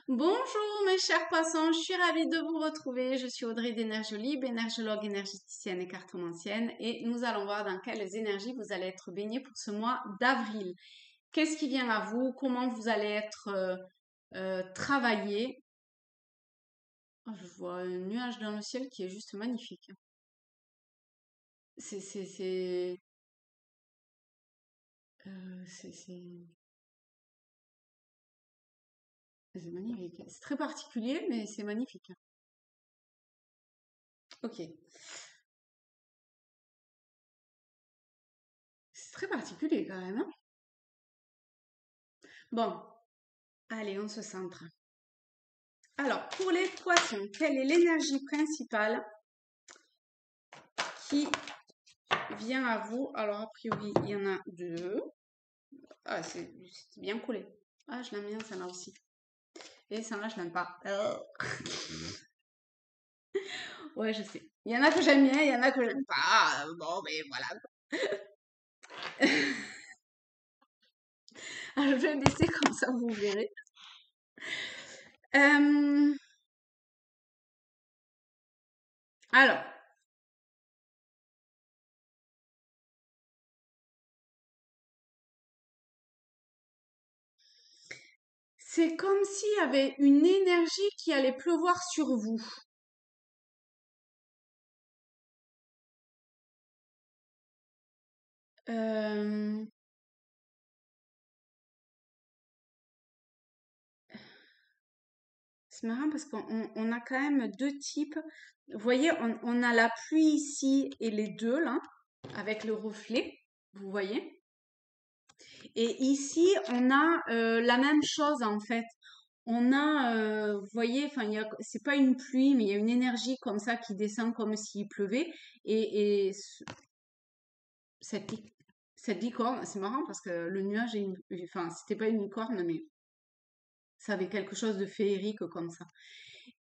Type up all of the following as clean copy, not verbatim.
Bonjour mes chers poissons, je suis ravie de vous retrouver. Je suis Audrey d'Énergiolib, énergologue, énergéticienne et cartomancienne et nous allons voir dans quelles énergies vous allez être baignés pour ce mois d'avril. Qu'est-ce qui vient à vous? Comment vous allez être travaillé? Oh, je vois un nuage dans le ciel qui est juste magnifique. C'est c'est c'est euh, c'est c'est- c'est magnifique. C'est très particulier mais c'est magnifique. Ok, c'est très particulier quand même, hein. Bon, allez, on se centre. Alors, pour les poissons, quelle est l'énergie principale qui vient à vous? Alors, a priori, il y en a deux. Ah, c'est bien collé. Ah, je l'aime bien, celle-là aussi. Et celle-là, je l'aime pas. Ouais, je sais. Il y en a que j'aime bien, il y en a que j'aime pas. Bon, mais voilà. Alors, je vais laisser comme ça, vous verrez. Euh, alors, c'est comme s'il y avait une énergie qui allait pleuvoir sur vous. Euh, C'est marrant parce qu'on a quand même deux types. Vous voyez, on a la pluie ici et les deux là, avec le reflet. Vous voyez? Et ici, on a la même chose en fait. On a, vous voyez, enfin, c'est pas une pluie, mais il y a une énergie comme ça qui descend comme s'il pleuvait. Et cette, li- cette licorne, c'est marrant parce que le nuage enfin, c'était pas une licorne, mais ça avait quelque chose de féerique comme ça.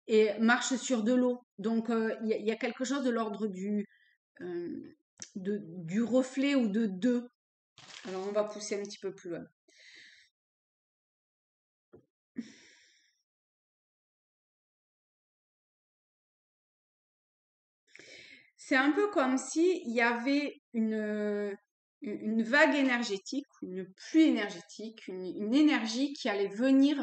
Et marche sur de l'eau. Donc, il y a quelque chose de l'ordre euh, du reflet ou de deux. Alors, on va pousser un petit peu plus loin. C'est un peu comme si il y avait une vague énergétique, une pluie énergétique, une énergie qui allait venir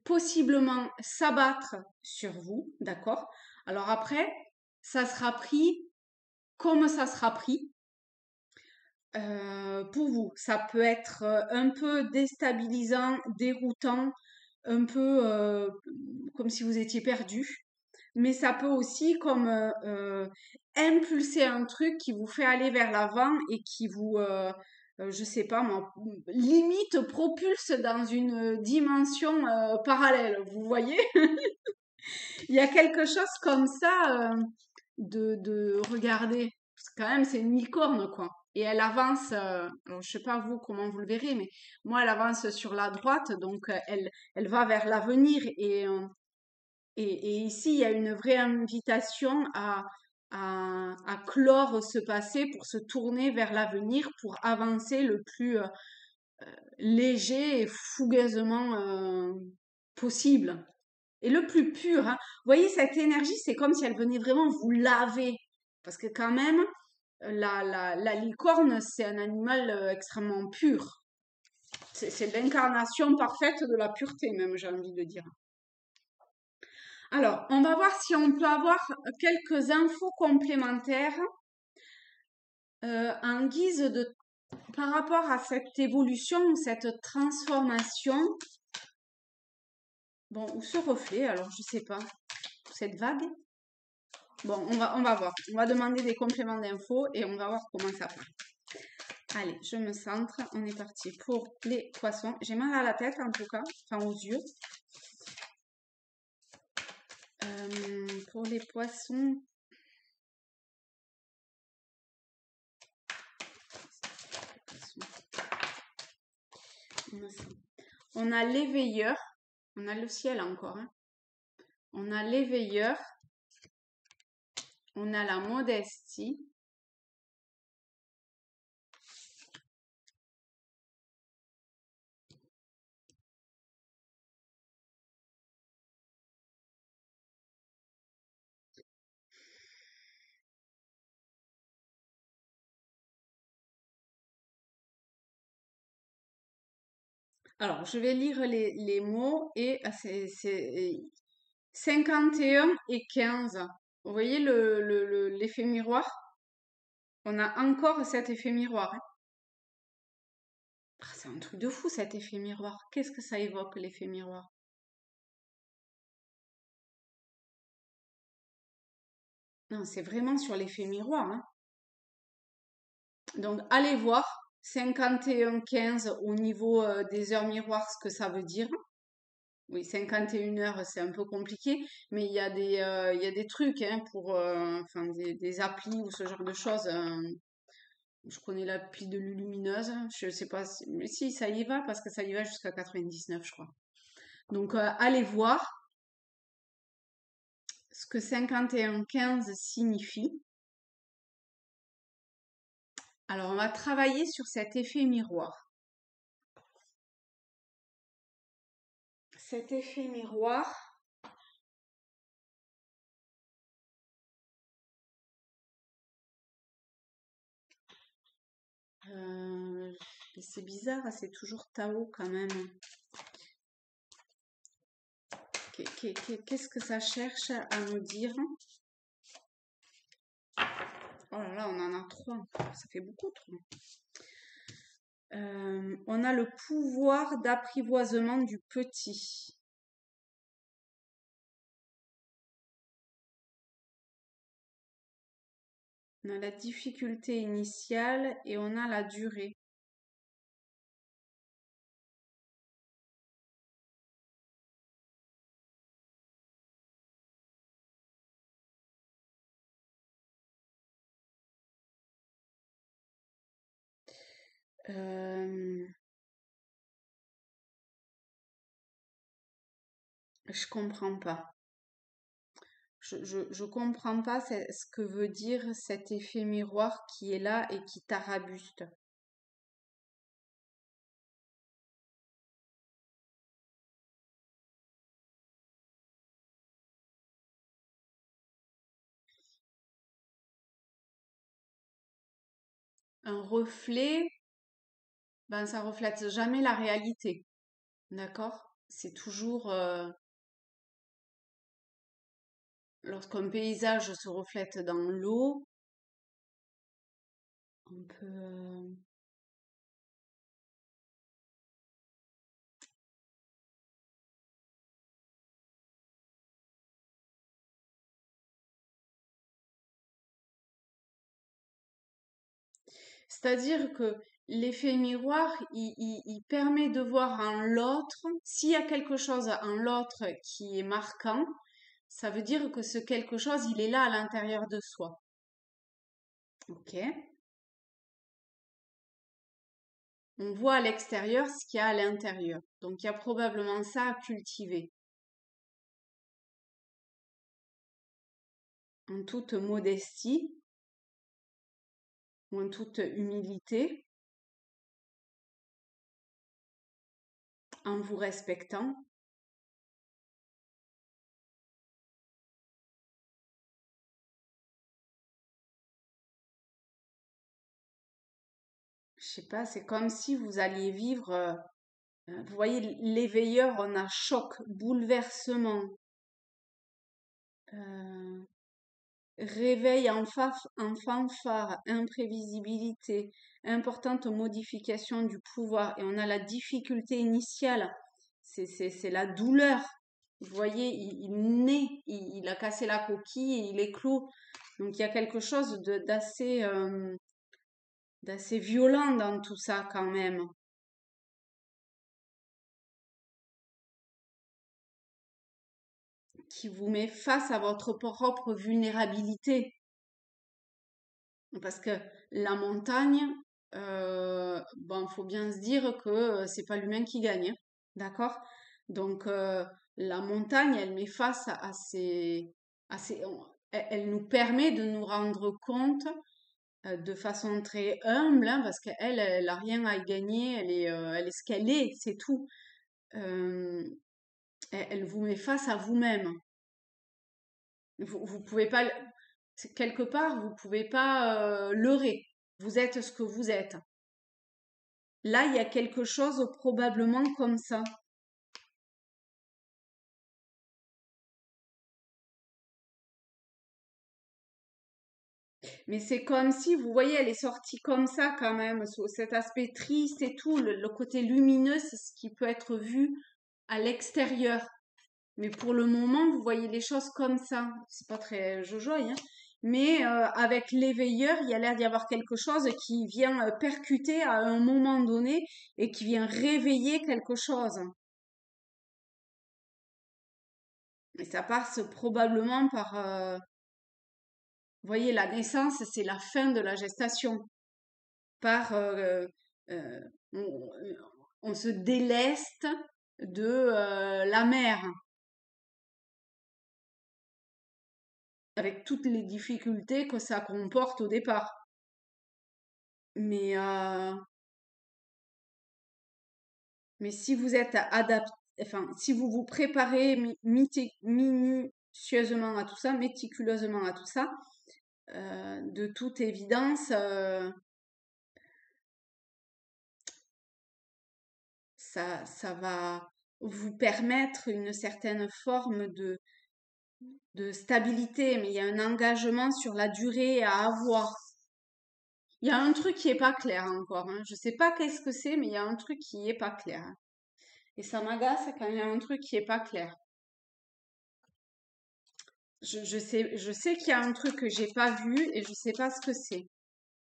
possiblement s'abattre sur vous, d'accord? Alors après, ça sera pris comme ça sera pris. Pour vous, ça peut être un peu déstabilisant, déroutant, un peu comme si vous étiez perdu, mais ça peut aussi comme impulser un truc qui vous fait aller vers l'avant et qui vous, je sais pas moi, limite propulse dans une dimension parallèle. Vous voyez? Il y a quelque chose comme ça regarder. Parce que quand même, c'est une licorne, quoi. Et elle avance, alors je sais pas vous comment vous le verrez, mais moi, elle avance sur la droite, donc elle va vers l'avenir. Et ici, il y a une vraie invitation à clore ce passé pour se tourner vers l'avenir, pour avancer le plus léger et fougueusement possible. Et le plus pur, hein. Vous voyez, cette énergie, c'est comme si elle venait vraiment vous laver. Parce que quand même, la licorne, c'est un animal extrêmement pur. C'est l'incarnation parfaite de la pureté, même, j'ai envie de dire. Alors, on va voir si on peut avoir quelques infos complémentaires en guise de, par rapport à cette évolution, cette transformation. Bon, ou ce reflet, alors je sais pas, cette vague. Bon, on va voir. On va demander des compléments d'infos et on va voir comment ça part. Allez, je me centre. On est parti pour les poissons. J'ai mal à la tête en tout cas, enfin aux yeux. Pour les poissons, on a l'éveilleur. On a le ciel encore, hein. On a l'éveilleur. On a la modestie. Alors, je vais lire les mots et c'est 51 et 15. Vous voyez l'effet miroir? On a encore cet effet miroir, hein. Ah, c'est un truc de fou cet effet miroir. Qu'est-ce que ça évoque l'effet miroir? Non, c'est vraiment sur l'effet miroir, hein. Donc, allez voir 51-15 au niveau des heures miroirs, ce que ça veut dire. Oui, 51 heures, c'est un peu compliqué, mais il y a des trucs hein, pour enfin, des applis ou ce genre de choses. Je connais l'appli de Lulumineuse, je sais pas si, mais si ça y va parce que ça y va jusqu'à 99, je crois. Donc, allez voir ce que 51-15 signifie. Alors, on va travailler sur cet effet miroir. Cet effet miroir, euh, c'est bizarre, c'est toujours Tao quand même. Qu'est-ce que ça cherche à nous dire? Oh là là, on en a trois. Ça fait beaucoup trop. On a le pouvoir d'apprivoisement du petit. On a la difficulté initiale et on a la durée. Euh, je comprends pas. Je comprends pas ce que veut dire cet effet miroir qui est là et qui t'arabuste. Un reflet, ben ça reflète jamais la réalité, d'accord? C'est toujours lorsqu'un paysage se reflète dans l'eau, on peut c'est-à-dire que l'effet miroir, il permet de voir en l'autre, s'il y a quelque chose en l'autre qui est marquant, ça veut dire que ce quelque chose, il est là à l'intérieur de soi. Ok? On voit à l'extérieur ce qu'il y a à l'intérieur. Donc il y a probablement ça à cultiver. En toute modestie ou en toute humilité, en vous respectant. Je sais pas, c'est comme si vous alliez vivre, vous voyez, l'éveilleur, on a choc, bouleversement, euh, réveil en fanfare, imprévisibilité, importante modification du pouvoir, et on a la difficulté initiale, c'est la douleur. Vous voyez, il naît, il a cassé la coquille et il éclot. Donc il y a quelque chose d'assez violent dans tout ça quand même, qui vous met face à votre propre vulnérabilité. Parce que la montagne, bon, faut bien se dire que c'est pas l'humain qui gagne, hein, d'accord? Donc la montagne, elle met face elle nous permet de nous rendre compte de façon très humble, hein, parce qu'elle, elle a rien à y gagner, elle est ce qu'elle est, c'est tout. Euh, elle vous met face à vous-même. Vous pouvez pas, quelque part, vous pouvez pas leurrer. Vous êtes ce que vous êtes. Là, il y a quelque chose probablement comme ça. Mais c'est comme si, vous voyez, elle est sortie comme ça quand même, cet aspect triste et tout, le côté lumineux, c'est ce qui peut être vu à l'extérieur. Mais pour le moment, vous voyez les choses comme ça. C'est pas très jojoï, hein. Mais avec l'éveilleur, il y a l'air d'y avoir quelque chose qui vient percuter à un moment donné et qui vient réveiller quelque chose. Et ça passe probablement par, vous voyez, la naissance, c'est la fin de la gestation. Par, euh, on, on se déleste de la mère, avec toutes les difficultés que ça comporte au départ. Mais, euh, mais si vous êtes adapté, enfin, si vous vous préparez minutieusement à tout ça, méticuleusement à tout ça, de toute évidence, ça va vous permettre une certaine forme de stabilité, mais il y a un engagement sur la durée à avoir. Il y a un truc qui est pas clair encore, hein. Je sais pas qu'est-ce que c'est, mais il y a un truc qui est pas clair, hein. Et ça m'agace quand il y a un truc qui est pas clair. Je sais qu'il y a un truc que j'ai pas vu et je sais pas ce que c'est.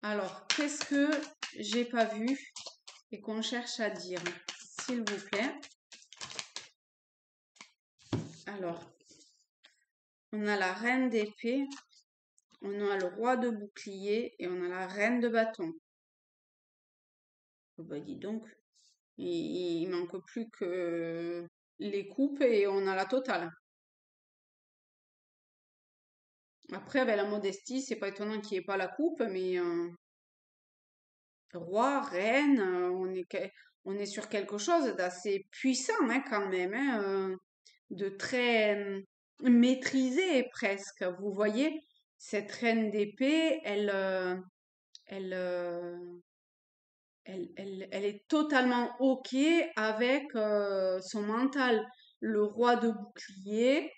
Alors, qu'est-ce que j'ai pas vu et qu'on cherche à dire, s'il vous plaît. Alors, on a la reine d'épée, on a le roi de bouclier et on a la reine de bâton. Oh bah dis donc, il manque plus que les coupes et on a la totale. Après, avec la modestie, c'est pas étonnant qu'il n'y ait pas la coupe, mais roi, reine, on est sur quelque chose d'assez puissant hein, quand même, hein, de très maîtrisé presque. Vous voyez, cette reine d'épée, elle, euh, elle est totalement OK avec son mental. Le roi de bouclier,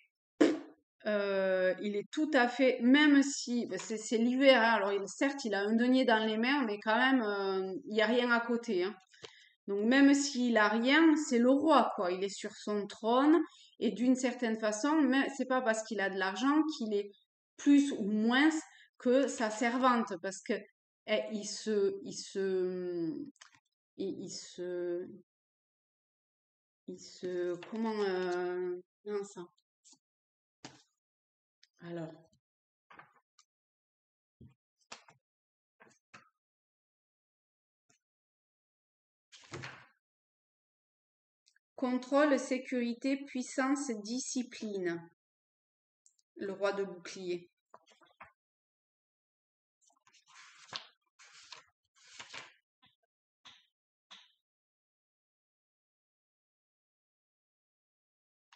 il est tout à fait, même si bah, c'est l'hiver, hein, alors certes il a un denier dans les mains, mais quand même il n'y a rien à côté, hein. Donc même s'il a rien, c'est le roi quoi. Il est sur son trône et d'une certaine façon, mais c'est pas parce qu'il a de l'argent qu'il est plus ou moins que sa servante, parce que il se, comment, non, ça. Alors, contrôle, sécurité, puissance, discipline. Le roi de bouclier.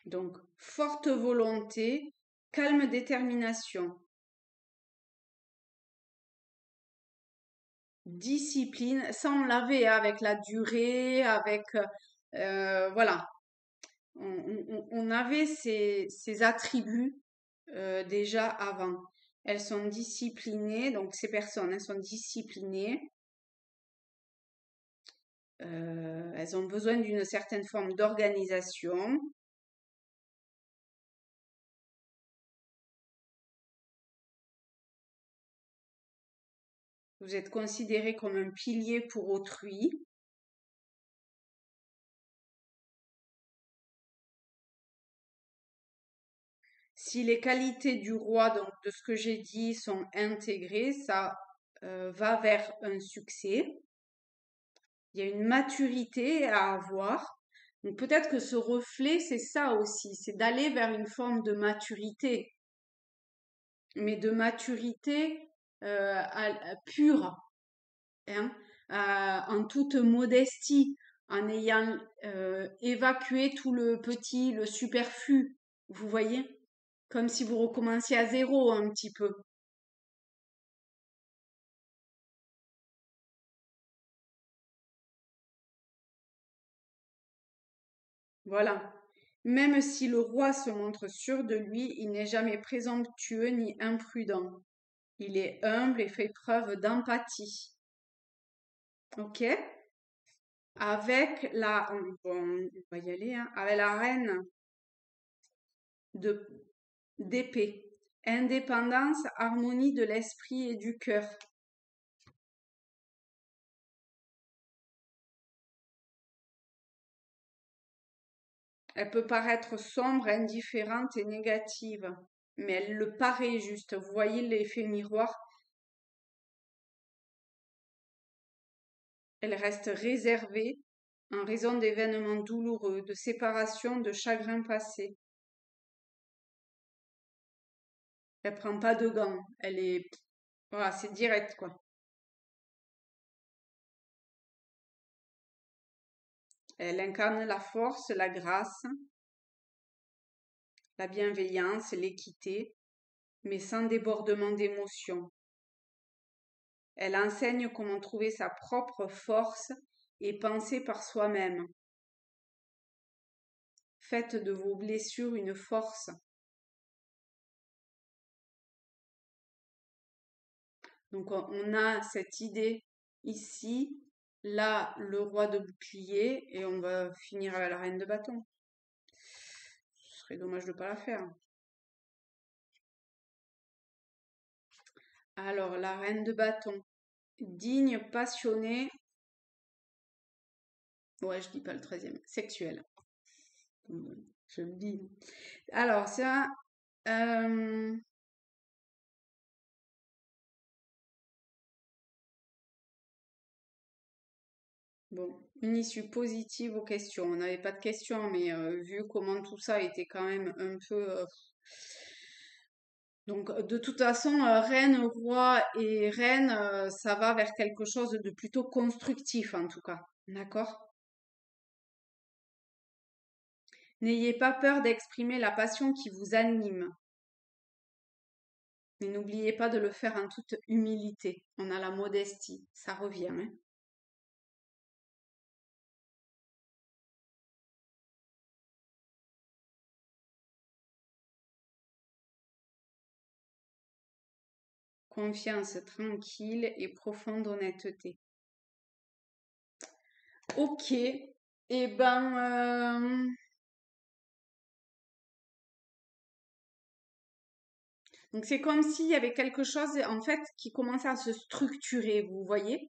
Donc, forte volonté, calme détermination, discipline. Ça, on l'avait avec la durée, avec... voilà. On avait ces attributs déjà avant. Elles sont disciplinées, donc ces personnes, elles sont disciplinées. Elles ont besoin d'une certaine forme d'organisation. Vous êtes considéré comme un pilier pour autrui. Si les qualités du roi, donc de ce que j'ai dit, sont intégrées, ça va vers un succès. Il y a une maturité à avoir. Donc peut-être que ce reflet, c'est ça aussi, c'est d'aller vers une forme de maturité, mais de maturité pure, hein, en toute modestie, en ayant évacué tout le petit, le superflu, vous voyez, comme si vous recommenciez à zéro un petit peu. Voilà. Même si le roi se montre sûr de lui, il n'est jamais présomptueux ni imprudent. Il est humble et fait preuve d'empathie. Ok? Avec la, bon, on va y aller, hein, avec la reine de d'épée. Indépendance, harmonie de l'esprit et du cœur. Elle peut paraître sombre, indifférente et négative, mais elle le paraît juste. Vous voyez l'effet miroir? Elle reste réservée en raison d'événements douloureux, de séparation, de chagrins passés. Elle prend pas de gants. Elle est, voilà, c'est direct, quoi. Elle incarne la force, la grâce, la bienveillance, l'équité, mais sans débordement d'émotion. Elle enseigne comment trouver sa propre force et penser par soi-même. Faites de vos blessures une force. Donc on a cette idée ici, là le roi de bouclier, et on va finir avec la reine de bâton. Ce serait dommage de ne pas la faire. Alors la reine de bâton, digne, passionnée, ouais je dis pas le 13e, sexuelle. Je le dis. Alors ça, bon, une issue positive aux questions. On n'avait pas de questions, mais vu comment tout ça était quand même un peu... Donc, de toute façon, reine, roi et reine, ça va vers quelque chose de plutôt constructif, en tout cas. D'accord? N'ayez pas peur d'exprimer la passion qui vous anime. Mais n'oubliez pas de le faire en toute humilité. On a la modestie, ça revient, hein. Confiance tranquille et profonde honnêteté. Ok, eh ben, donc c'est comme s'il y avait quelque chose en fait qui commençait à se structurer, vous voyez?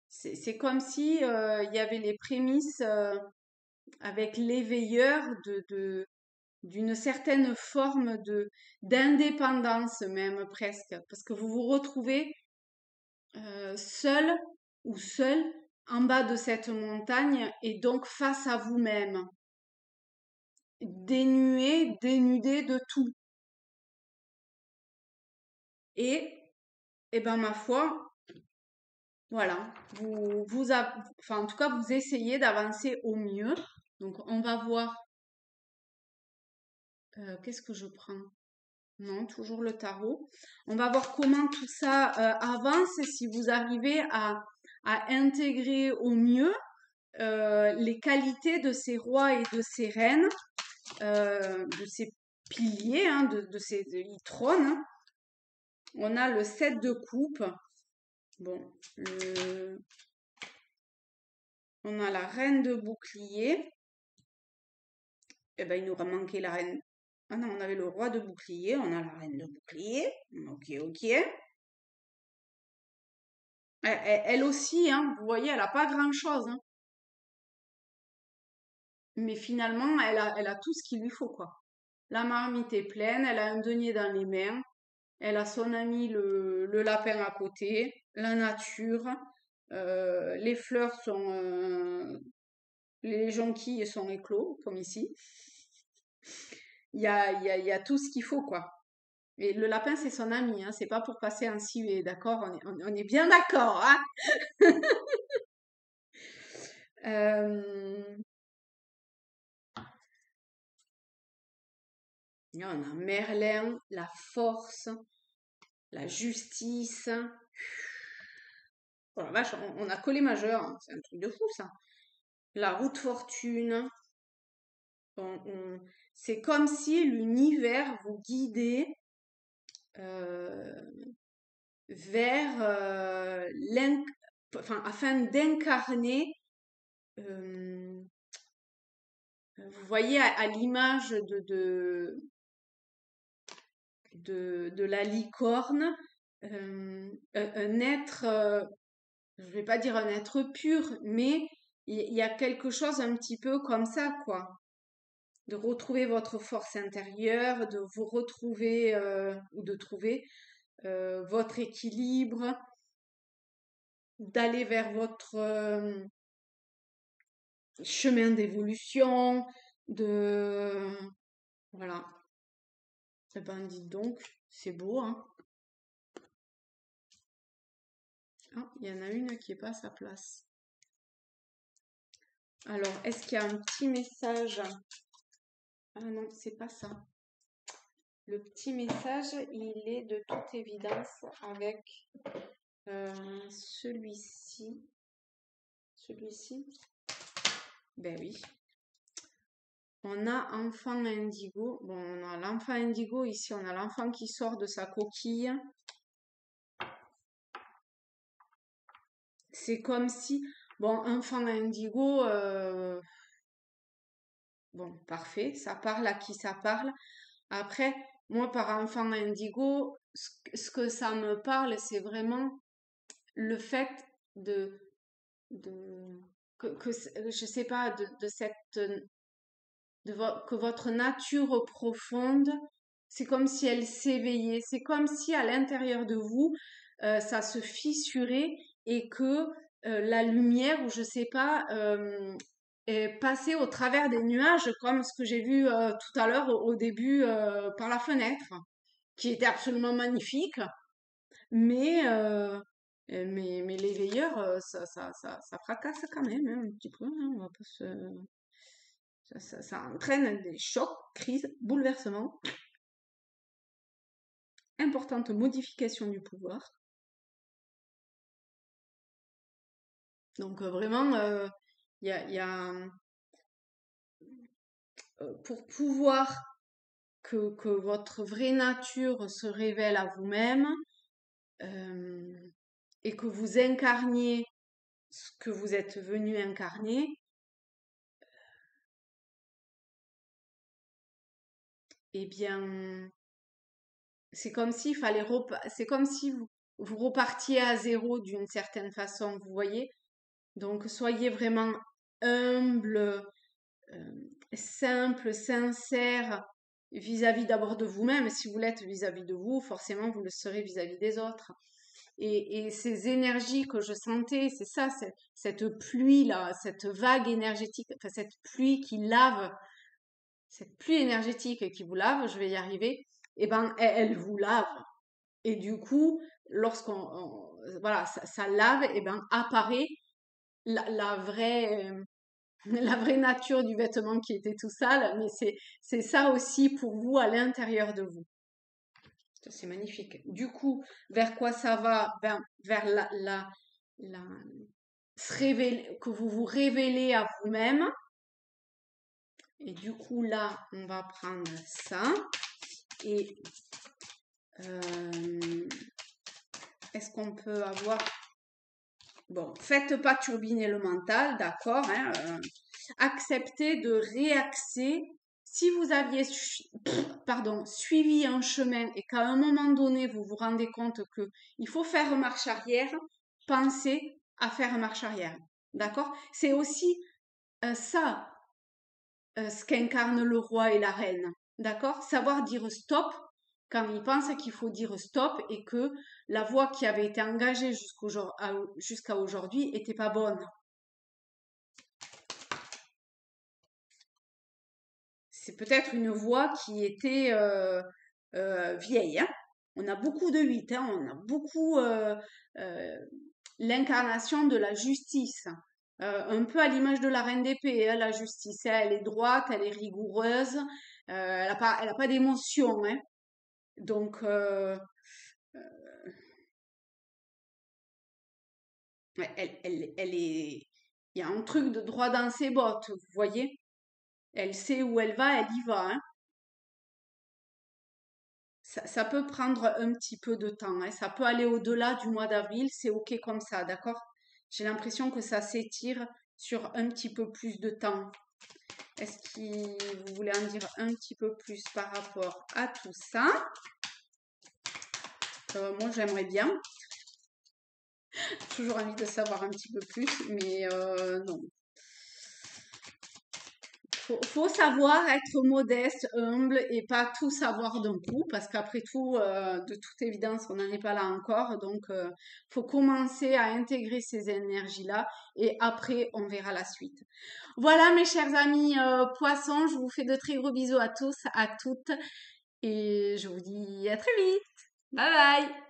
C'est comme si il y avait les prémices avec l'éveilleur d'une certaine forme de d'indépendance même presque, parce que vous vous retrouvez seul ou seul en bas de cette montagne et donc face à vous-même, dénué, dénudé de tout. Et, eh ben ma foi, voilà, enfin en tout cas vous essayez d'avancer au mieux. Donc on va voir, qu'est-ce que je prends? Non, toujours le tarot. On va voir comment tout ça avance et si vous arrivez à intégrer au mieux les qualités de ces rois et de ces reines, de ces piliers, hein, de ces trônes, hein. On a le 7 de coupe. Bon, on a la reine de bouclier. Eh ben, il nous a manqué la reine. Ah non, on avait le roi de bouclier, on a la reine de bouclier. Ok, ok. Elle aussi, hein, vous voyez, elle n'a pas grand-chose, hein. Mais finalement, elle a tout ce qu'il lui faut, quoi. La marmite est pleine, elle a un denier dans les mains, elle a son ami le lapin à côté, la nature, les fleurs sont... les jonquilles sont éclos, comme ici. Il y a tout ce qu'il faut, quoi. Et le lapin, c'est son ami, hein, c'est pas pour passer un civet, d'accord? On est bien d'accord, hein? Euh, on a Merlin, la force, la justice. Oh la vache, on a collé majeur, hein, c'est un truc de fou, ça. la route fortune. C'est comme si l'univers vous guidait euh, vers afin d'incarner, euh, vous voyez à l'image de la licorne, un être, je vais pas dire un être pur, mais il y a quelque chose un petit peu comme ça, quoi. De retrouver votre force intérieure, de vous retrouver ou de trouver votre équilibre, d'aller vers votre chemin d'évolution, de... Voilà. Eh ben, dites donc, c'est beau, hein. Ah, il y en a une qui est pas à sa place. Alors, est-ce qu'il y a un petit message? Ah non, c'est pas ça. Le petit message, il est de toute évidence avec celui-ci. Celui-ci? Ben oui. On a enfant indigo. Bon, on a l'enfant indigo ici. On a l'enfant qui sort de sa coquille. C'est comme si... Bon, enfant indigo... bon, parfait. Ça parle à qui ça parle. Après, moi, par enfant indigo, ce que ça me parle, c'est vraiment le fait de... je sais pas, de cette que votre nature profonde, c'est comme si elle s'éveillait, c'est comme si à l'intérieur de vous, ça se fissurait et que la lumière, ou je sais pas, est passée au travers des nuages, comme ce que j'ai vu tout à l'heure au début par la fenêtre, qui était absolument magnifique, mais mais les veilleurs, ça fracasse quand même hein, un petit peu, hein, on va pas se... Ça entraîne des chocs, crises, bouleversements, importantes modifications du pouvoir. Donc vraiment, il y a pour pouvoir que votre vraie nature se révèle à vous-même et que vous incarniez ce que vous êtes venu incarner, eh bien, c'est comme s'il fallait c'est comme si vous repartiez à zéro d'une certaine façon, vous voyez. Donc soyez vraiment humble, simple, sincère vis-à-vis d'abord de vous-même. Si vous l'êtes vis-à-vis de vous, forcément vous le serez vis-à-vis des autres. Et ces énergies que je sentais, c'est ça, cette pluie-là, cette vague énergétique, enfin cette pluie qui lave, cette pluie énergétique qui vous lave, je vais y arriver, et ben elle vous lave. Et du coup, voilà, ça lave, et ben apparaît la vraie la vraie nature du vêtement qui était tout sale, mais c'est ça aussi pour vous à l'intérieur de vous. C'est magnifique. Du coup, vers quoi ça va? Ben, vers la se révéler, que vous vous révélez à vous-même. Et du coup, là, on va prendre ça. Et est-ce qu'on peut avoir... Bon, faites pas turbiner le mental, d'accord, hein, acceptez de réaxer. Si vous aviez suivi un chemin et qu'à un moment donné, vous vous rendez compte que il faut faire marche arrière, pensez à faire marche arrière. D'accord? C'est aussi ça, ce qu'incarne le roi et la reine. D'accord? Savoir dire stop quand il pense qu'il faut dire stop et que la voie qui avait été engagée jusqu'à aujourd'hui était pas bonne. C'est peut-être une voie qui était vieille. Hein. On a beaucoup de 8, hein. On a beaucoup l'incarnation de la justice. Un peu à l'image de la reine d'épée, hein, la justice. Elle est droite, elle est rigoureuse, elle a pas d'émotion. Hein. Donc, elle est Il y a un truc de droit dans ses bottes, vous voyez? Elle sait où elle va, elle y va, hein. Ça peut prendre un petit peu de temps, hein. Ça peut aller au-delà du mois d'avril, c'est OK comme ça, d'accord? J'ai l'impression que ça s'étire sur un petit peu plus de temps. Est-ce que vous voulez en dire un petit peu plus par rapport à tout ça? Moi, j'aimerais bien. Toujours envie de savoir un petit peu plus, mais non. Faut savoir être modeste, humble et pas tout savoir d'un coup, parce qu'après tout, de toute évidence, on n'en est pas là encore. Donc, faut commencer à intégrer ces énergies-là et après, on verra la suite. Voilà, mes chers amis poissons, je vous fais de très gros bisous à tous, à toutes, et je vous dis à très vite. Bye bye!